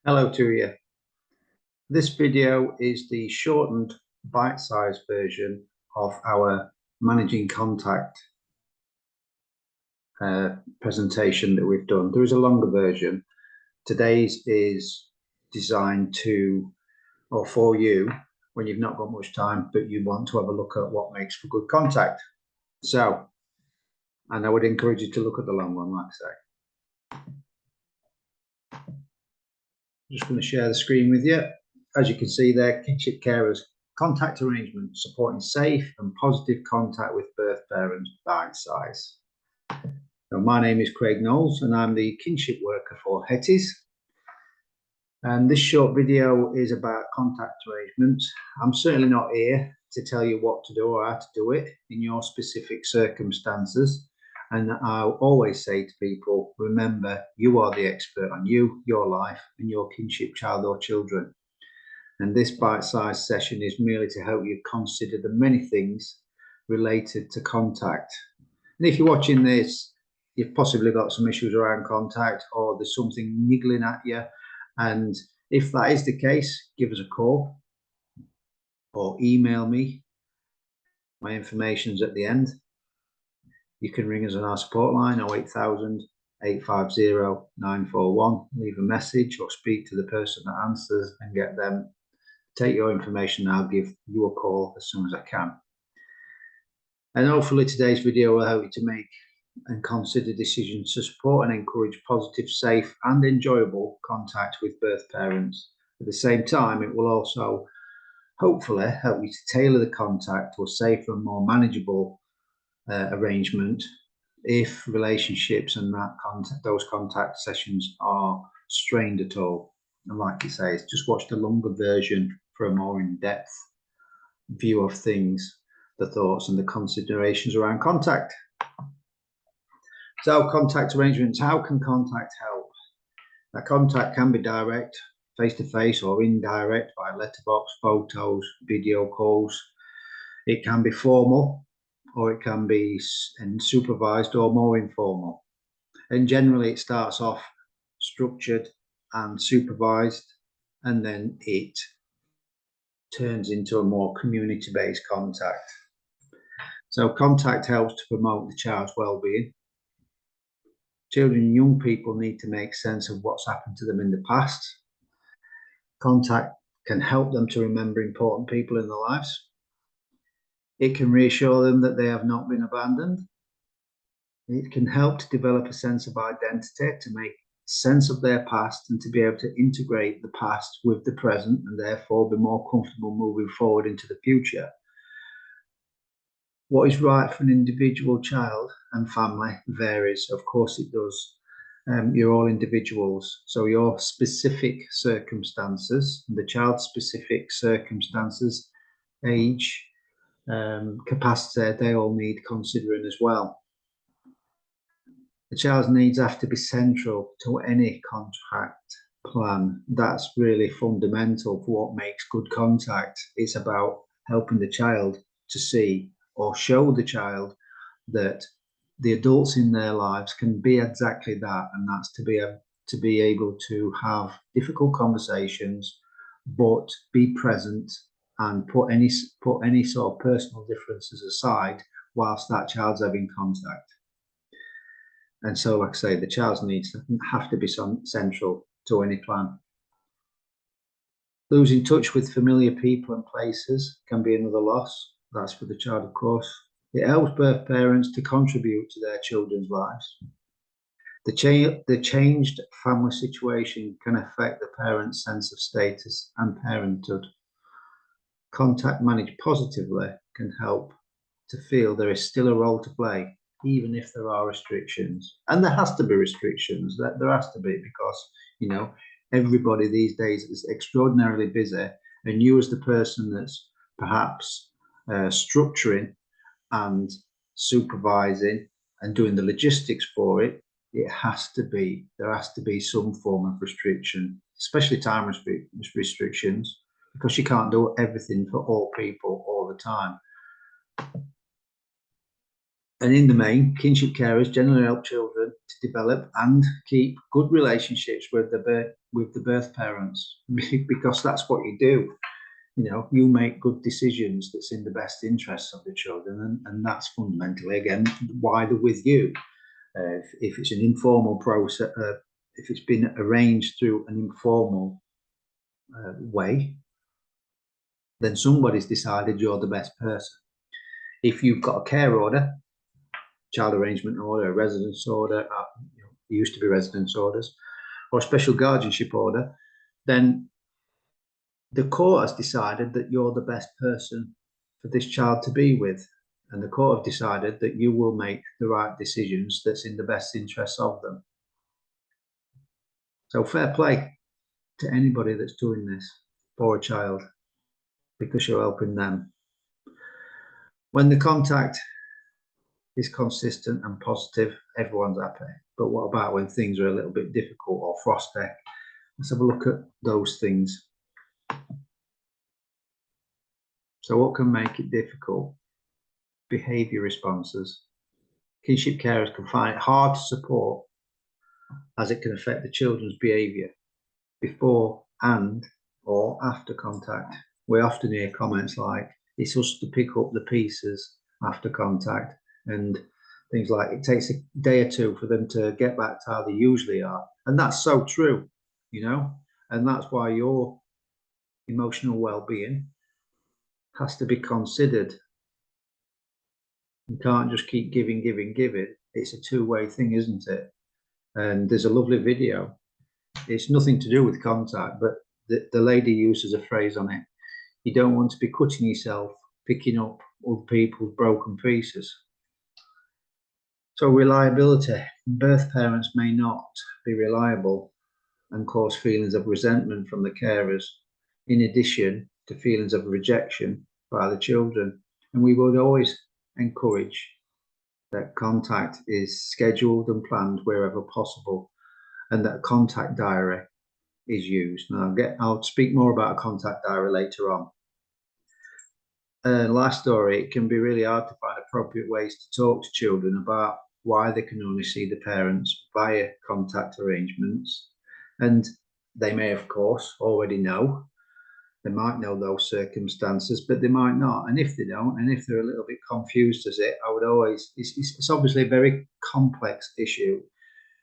Hello to you. This video is the shortened bite-sized version of our managing contact presentation that we've done. There is a longer version. Today's is designed for you when you've not got much time, but you want to have a look at what makes for good contact. So, and I would encourage you to look at the long one, like I say. I'm just going to share the screen with you. As you can see there, Kinship Carers contact arrangement supporting safe and positive contact with birth parents, Bitesize. So my name is Craig Knowles and I'm the kinship worker for Bitesize. And this short video is about contact arrangements. I'm certainly not here to tell you what to do or how to do it in your specific circumstances. And I'll always say to people, remember, you are the expert on you, your life, and your kinship child or children. And this bite-sized session is merely to help you consider the many things related to contact. And if you're watching this, you've possibly got some issues around contact, or there's something niggling at you. And if that is the case, give us a call or email me. My information's at the end. You can ring us on our support line, 08000 850 941. Leave a message or speak to the person that answers and get them. Take your information and I'll give you a call as soon as I can. And hopefully today's video will help you to make and consider decisions to support and encourage positive, safe and enjoyable contact with birth parents. At the same time, it will also hopefully help you to tailor the contact to a safer and more manageable arrangement if relationships and those contact sessions are strained at all. And like you say, just watch the longer version for a more in-depth view of things, the thoughts and the considerations around contact. So contact arrangements, how can contact help? Now, contact can be direct, face-to-face or indirect by letterbox, photos, video calls. It can be formal or it can be supervised or more informal. And generally it starts off structured and supervised, and then it turns into a more community-based contact. So contact helps to promote the child's well-being. Children and young people need to make sense of what's happened to them in the past. Contact can help them to remember important people in their lives. It can reassure them that they have not been abandoned. It can help to develop a sense of identity, to make sense of their past and to be able to integrate the past with the present and therefore be more comfortable moving forward into the future. What is right for an individual child and family varies. Of course it does. You're all individuals, so your specific circumstances, the child's specific circumstances, age, capacity, they all need considering as well. The child's needs have to be central to any contact plan. That's really fundamental for what makes good contact. It's about helping the child to see or show the child that the adults in their lives can be exactly that, and that's to be able to have difficult conversations, but be present and put any sort of personal differences aside whilst that child's having contact. And so, like I say, the child's needs have to be central to any plan. Losing touch with familiar people and places can be another loss. That's for the child, of course. It helps birth parents to contribute to their children's lives. The changed family situation can affect the parent's sense of status and parenthood. Contact managed positively can help to feel there is still a role to play, even if there are restrictions. And there has to be restrictions. There has to be, because, you know, everybody these days is extraordinarily busy, and you as the person that's perhaps structuring and supervising and doing the logistics for it, there has to be some form of restriction, especially time restrictions, because you can't do everything for all people all the time. And in the main, kinship carers generally help children to develop and keep good relationships with the birth parents, because that's what you do. You know, you make good decisions that's in the best interests of the children, and that's fundamentally, again, why they're with you. If it's an informal process, if it's been arranged through an informal way, then somebody's decided you're the best person. If you've got a care order, child arrangement order, a residence order, used to be residence orders, or a special guardianship order, then the court has decided that you're the best person for this child to be with. And the court have decided that you will make the right decisions that's in the best interests of them. So fair play to anybody that's doing this for a child, because you're helping them. When the contact is consistent and positive, everyone's happy. But what about when things are a little bit difficult or frosty? Let's have a look at those things. So what can make it difficult? Behaviour responses. Kinship carers can find it hard to support, as it can affect the children's behaviour before and or after contact. We often hear comments like, it's us to pick up the pieces after contact, and things like, it takes a day or two for them to get back to how they usually are. And that's so true, you know, and that's why your emotional well-being has to be considered. You can't just keep giving. It's a two-way thing, isn't it? And there's a lovely video. It's nothing to do with contact, but the lady uses a phrase on it. You don't want to be cutting yourself, picking up other people's broken pieces. So reliability. Birth parents may not be reliable and cause feelings of resentment from the carers, in addition to feelings of rejection by the children. And we would always encourage that contact is scheduled and planned wherever possible, and that a contact diary is used. And I'll speak more about a contact diary later on. Last story, it can be really hard to find appropriate ways to talk to children about why they can only see the parents via contact arrangements. And they may, of course, already know. They might know those circumstances, but they might not. And if they don't, and if they're a little bit confused as it, I would always, it's obviously a very complex issue.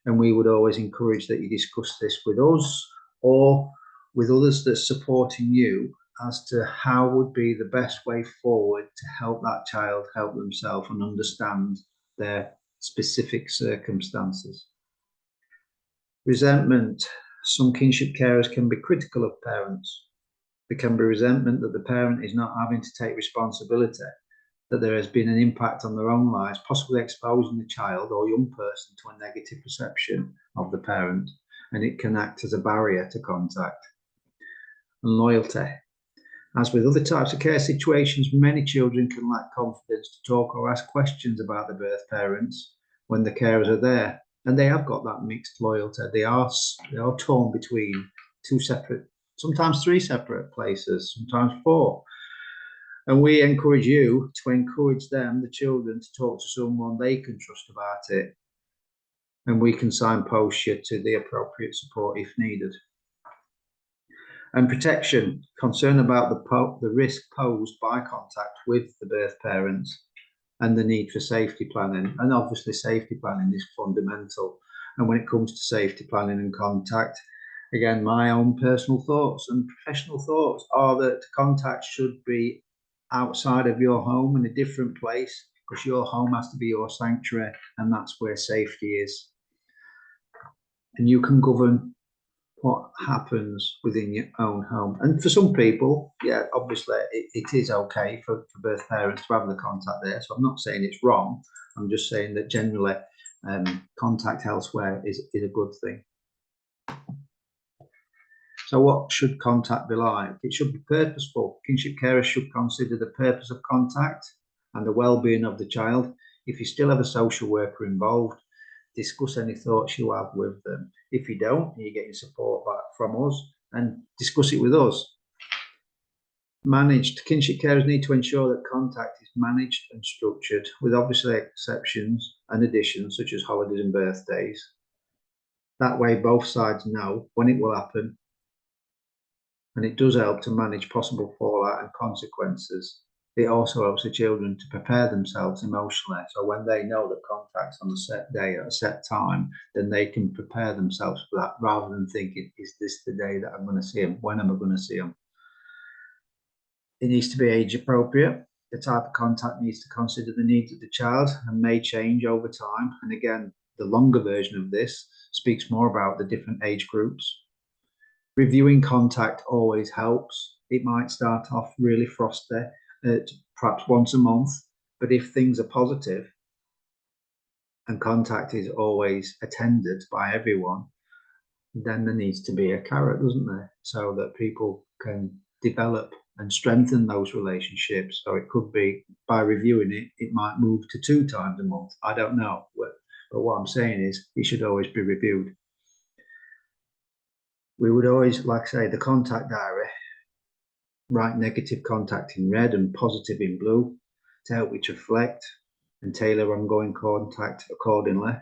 And we would always encourage that you discuss this with us or with others that's supporting you as to how would be the best way forward to help that child help themselves and understand their specific circumstances. Resentment. Some kinship carers can be critical of parents. There can be resentment that the parent is not having to take responsibility, that there has been an impact on their own lives, possibly exposing the child or young person to a negative perception of the parent, and it can act as a barrier to contact. And loyalty. As with other types of care situations, many children can lack confidence to talk or ask questions about the birth parents when the carers are there. And they have got that mixed loyalty. They are torn between two separate, sometimes three separate places, sometimes four. And we encourage you to encourage them, the children, to talk to someone they can trust about it. And we can signpost you to the appropriate support if needed. And protection, concern about the risk posed by contact with the birth parents and the need for safety planning. And obviously safety planning is fundamental. And when it comes to safety planning and contact, again, my own personal thoughts and professional thoughts are that contact should be outside of your home in a different place, because your home has to be your sanctuary, and that's where safety is. And you can govern what happens within your own home. And for some people, yeah, obviously it is okay for birth parents to have the contact there. So I'm not saying it's wrong. I'm just saying that generally contact elsewhere is a good thing. So what should contact be like? It should be purposeful. Kinship carers should consider the purpose of contact and the well-being of the child. If you still have a social worker involved, discuss any thoughts you have with them. If you don't, and you're getting support back from us, and discuss it with us. Managed. Kinship carers need to ensure that contact is managed and structured, with obviously exceptions and additions such as holidays and birthdays. That way both sides know when it will happen, and it does help to manage possible fallout and consequences. It also helps the children to prepare themselves emotionally, so when they know that contact's on a set day at a set time, then they can prepare themselves for that rather than thinking, is this the day that I'm going to see them? When am I going to see them? It needs to be age appropriate. The type of contact needs to consider the needs of the child and may change over time. And again, the longer version of this speaks more about the different age groups. Reviewing contact always helps. It might start off really frosty, perhaps once a month, but if things are positive and contact is always attended by everyone, then there needs to be a carrot, doesn't there? So that people can develop and strengthen those relationships. So it could be by reviewing it, it might move to 2 times a month. I don't know. But what I'm saying is it should always be reviewed. We would always, like I say, the contact diary, write negative contact in red and positive in blue to help you to reflect and tailor ongoing contact accordingly.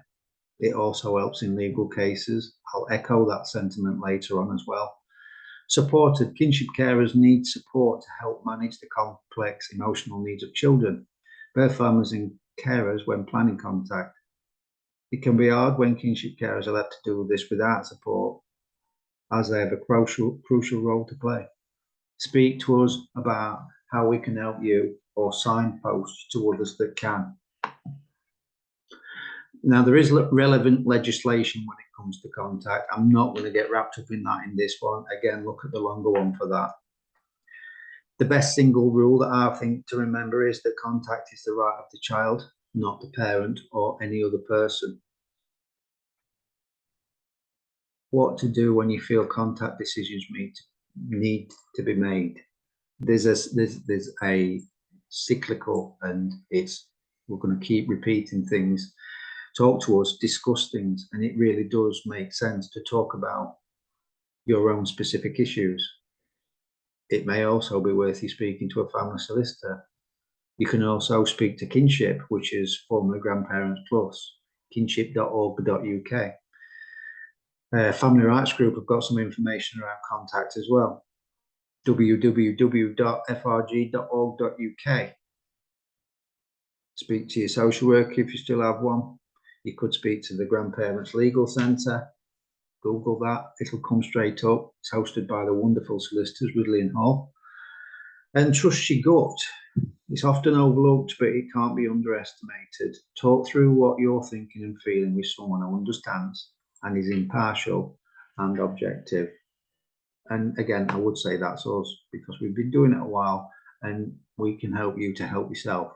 It also helps in legal cases. I'll echo that sentiment later on as well. Supported. Kinship carers need support to help manage the complex emotional needs of children, birth families and carers when planning contact. It can be hard when kinship carers are left to do this without support, as they have a crucial role to play. Speak to us about how we can help you or signpost to others that can. Now, there is relevant legislation when it comes to contact. I'm not going to get wrapped up in that in this one. Again, look at the longer one for that. The best single rule that I think to remember is that contact is the right of the child, not the parent or any other person. What to do when you feel contact decisions need to be made. There's a cyclical, and we're going to keep repeating things. Talk to us, discuss things, and it really does make sense to talk about your own specific issues. It may also be worth you speaking to a family solicitor. You can also speak to Kinship, which is formerly Grandparents Plus, kinship.org.uk. Family Rights Group have got some information around contact as well, www.frg.org.uk. Speak to your social worker if you still have one. You could speak to the Grandparents Legal Centre. Google that, it'll come straight up. It's hosted by the wonderful solicitors, Ridley and Hall. And trust your gut. It's often overlooked, but it can't be underestimated. Talk through what you're thinking and feeling with someone who understands and is impartial and objective. And again, I would say that's us, because we've been doing it a while and we can help you to help yourself.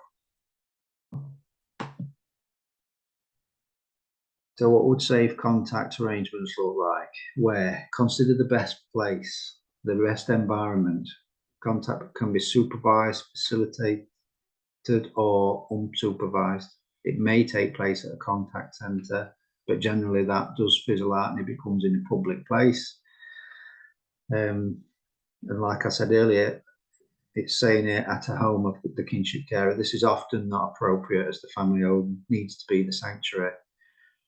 So what would safe contact arrangements look like? Where? Consider the best place, the best environment. Contact can be supervised, facilitated, or unsupervised. It may take place at a contact centre, but generally that does fizzle out and it becomes in a public place. And like I said earlier, it's saying it at a home of the kinship carer. This is often not appropriate, as the family home needs to be the sanctuary.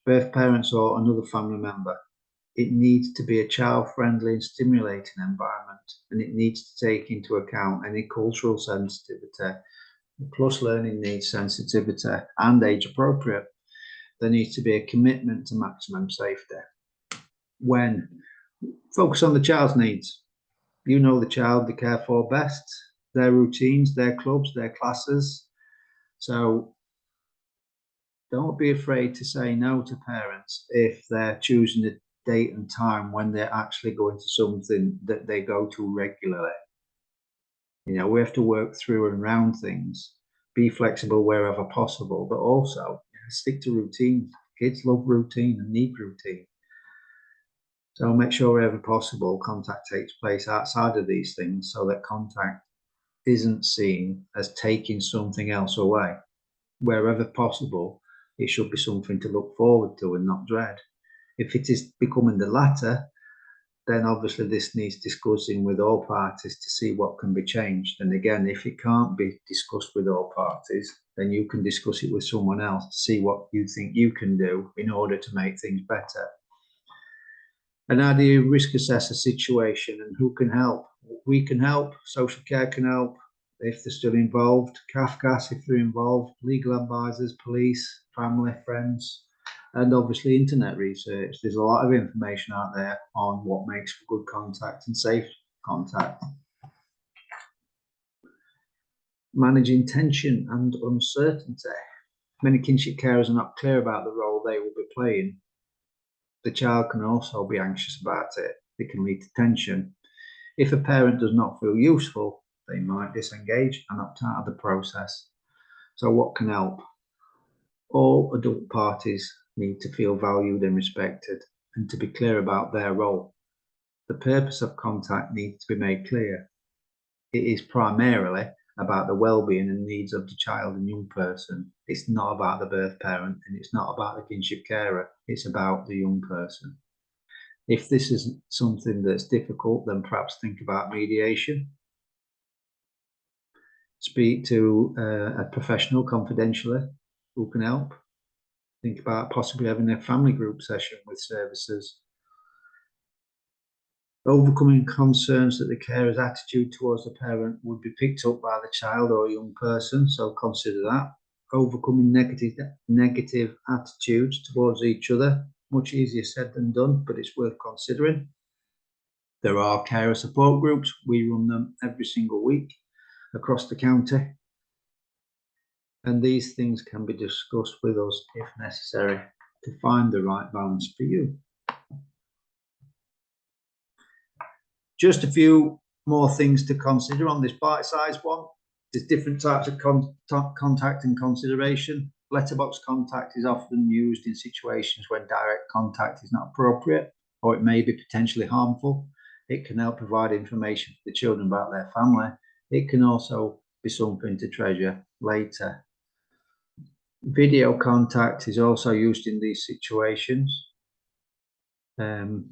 Birth parents or another family member. It needs to be a child-friendly and stimulating environment, and it needs to take into account any cultural sensitivity, plus learning needs sensitivity, and age appropriate. There needs to be a commitment to maximum safety. When? Focus on the child's needs. You know the child they care for best, their routines, their clubs, their classes. So don't be afraid to say no to parents if they're choosing a date and time when they're actually going to something that they go to regularly. You know, we have to work through and around things, be flexible wherever possible, but also stick to routine. Kids love routine and need routine. So make sure wherever possible, contact takes place outside of these things, so that contact isn't seen as taking something else away. Wherever possible, it should be something to look forward to and not dread. If it is becoming the latter, then obviously this needs discussing with all parties to see what can be changed. And again, if it can't be discussed with all parties, then you can discuss it with someone else to see what you think you can do in order to make things better. And how do you risk assess a situation and who can help? We can help, social care can help if they're still involved, CAFCAS if they're involved, legal advisors, police, family, friends, and obviously internet research. There's a lot of information out there on what makes for good contact and safe contact. Managing tension and uncertainty. Many kinship carers are not clear about the role they will be playing. The child can also be anxious about it. It can lead to tension. If a parent does not feel useful, they might disengage and opt out of the process. So what can help? All adult parties need to feel valued and respected and to be clear about their role. The purpose of contact needs to be made clear. It is primarily about the well-being and needs of the child and young person. It's not about the birth parent and it's not about the kinship carer. It's about the young person. If this isn't something that's difficult, then perhaps think about mediation. Speak to a professional confidentially who can help. Think about possibly having a family group session with services. Overcoming concerns that the carer's attitude towards the parent would be picked up by the child or young person, so consider that. Overcoming negative attitudes towards each other, much easier said than done, but it's worth considering. There are carer support groups. We run them every single week across the county. And these things can be discussed with us if necessary to find the right balance for you. Just a few more things to consider on this bite-sized one. There's different types of contact and consideration. Letterbox contact is often used in situations when direct contact is not appropriate or it may be potentially harmful. It can help provide information for the children about their family. It can also be something to treasure later. Video contact is also used in these situations for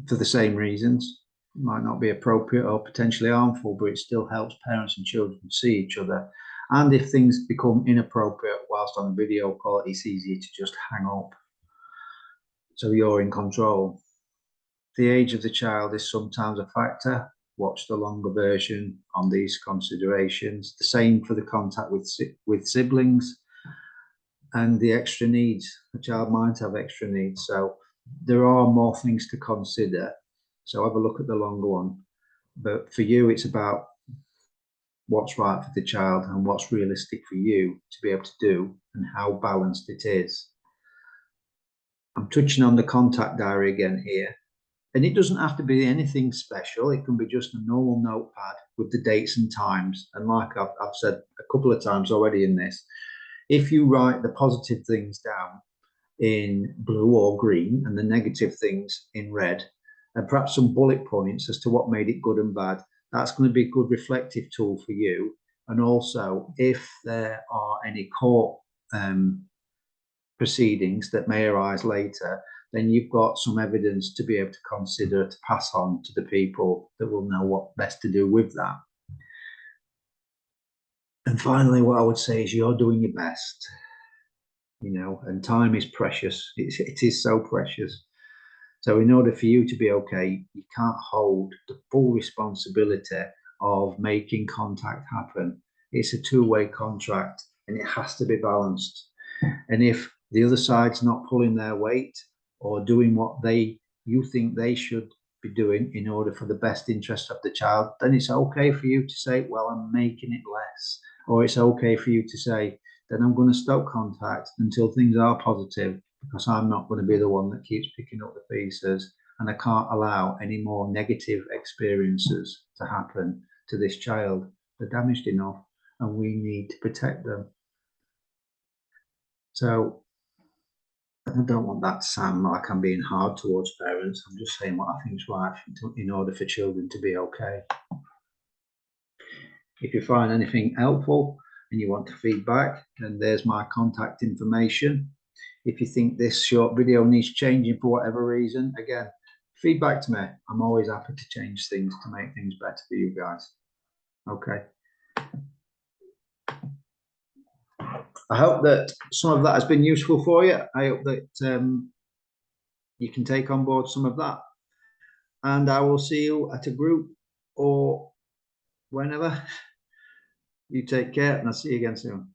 the same reasons. It might not be appropriate or potentially harmful, but it still helps parents and children see each other. And if things become inappropriate whilst on a video call, it's easier to just hang up. So you're in control. The age of the child is sometimes a factor. Watch the longer version on these considerations. The same for the contact with siblings and the extra needs. The child might have extra needs. So there are more things to consider. So have a look at the longer one. But for you, it's about what's right for the child and what's realistic for you to be able to do and how balanced it is. I'm touching on the contact diary again here. And it doesn't have to be anything special. It can be just a normal notepad with the dates and times. And like I've said a couple of times already in this, if you write the positive things down in blue or green and the negative things in red, and perhaps some bullet points as to what made it good and bad, that's going to be a good reflective tool for you. And also, if there are any court proceedings that may arise later, then you've got some evidence to be able to consider to pass on to the people that will know what best to do with that. And finally, what I would say is you're doing your best, and time is precious. It is so precious. So in order for you to be okay, you can't hold the full responsibility of making contact happen. It's a two-way contract and it has to be balanced. And if the other side's not pulling their weight or doing what you think they should be doing in order for the best interest of the child, then it's okay for you to say, well, I'm making it less. Or it's okay for you to say, then I'm going to stop contact until things are positive, because I'm not going to be the one that keeps picking up the pieces, and I can't allow any more negative experiences to happen to this child. They're damaged enough and we need to protect them. So I don't want that to sound like I'm being hard towards parents. I'm just saying what I think is right in order for children to be okay. If you find anything helpful and you want to feedback, then there's my contact information. If you think this short video needs changing for whatever reason, again, feedback to me. I'm always happy to change things to make things better for you guys. Okay. I hope that some of that has been useful for you. I hope that you can take on board some of that. And I will see you at a group or whenever. You take care, and I'll see you again soon.